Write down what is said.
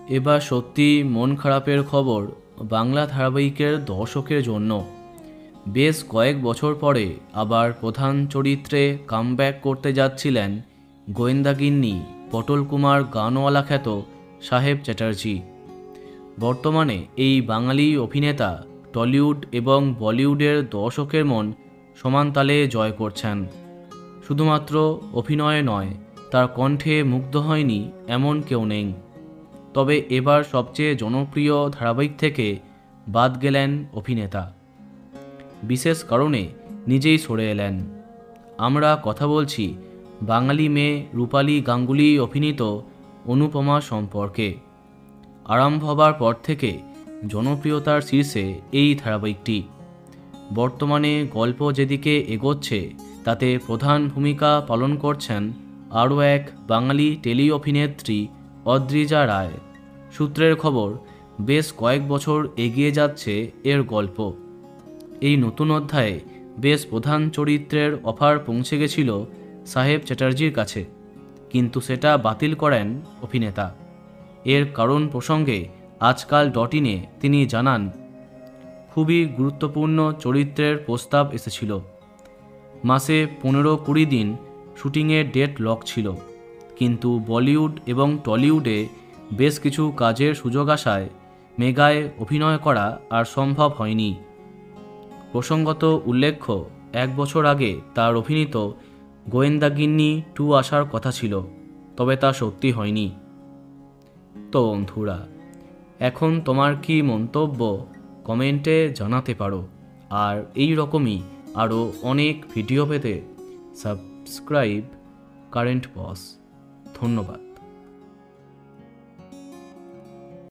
এবার সত্যি মন খারাপের খবর বাংলা ধারাবাহিকের দর্শকের জন্য। বেশ কয়েক বছর পরে আবার প্রধান চরিত্রে কামব্যাক করতে যাচ্ছিলেন গোয়েন্দাগিন্নি পটল কুমার গানওয়ালা খ্যাত সাহেব চ্যাটার্জি। বর্তমানে এই বাঙালি অভিনেতা টলিউড এবং বলিউডের দর্শকের মন সমান তালে জয় করছেন। শুধুমাত্র অভিনয়ে নয়, তার কণ্ঠে মুগ্ধ হয়নি এমন কেউ নেই। তবে এবার সবচেয়ে জনপ্রিয় ধারাবাহিক থেকে বাদ গেলেন অভিনেতা। বিশেষ কারণে নিজেই সরে এলেন। আমরা কথা বলছি বাঙালি মেয়ে রূপালী গাঙ্গুলি অভিনীত অনুপমা সম্পর্কে। আরম্ভ হবার পর থেকে জনপ্রিয়তার শীর্ষে এই ধারাবাহিকটি। বর্তমানে গল্প যেদিকে এগোচ্ছে তাতে প্রধান ভূমিকা পালন করছেন আরও এক বাঙালি টেলি অভিনেত্রী অদ্রিজা রায়। সূত্রের খবর, বেশ কয়েক বছর এগিয়ে যাচ্ছে এর গল্প। এই নতুন অধ্যায়ে বেশ প্রধান চরিত্রের অফার পৌঁছে গেছিল সাহেব চ্যাটার্জির কাছে, কিন্তু সেটা বাতিল করেন অভিনেতা। এর কারণ প্রসঙ্গে আজকাল .in-এ তিনি জানান, খুবই গুরুত্বপূর্ণ চরিত্রের প্রস্তাব এসেছিল। মাসে 15-20 দিন শুটিংয়ের ডেট লক ছিল, কিন্তু বলিউড এবং টলিউডে বেশ কিছু কাজের সুযোগ আসায় মেগায় অভিনয় করা আর সম্ভব হয়নি। প্রসঙ্গত উল্লেখ্য, 1 বছর আগে তার অভিনীত গোয়েন্দাগিন্নি 2 আসার কথা ছিল, তবে তা সত্যি হয়নি। তো বন্ধুরা, এখন তোমার কি মন্তব্য কমেন্টে জানাতে পারো। আর এই রকমই আরও অনেক ভিডিও পেতে সাবস্ক্রাইব কারেন্ট বস। ধন্যবাদ।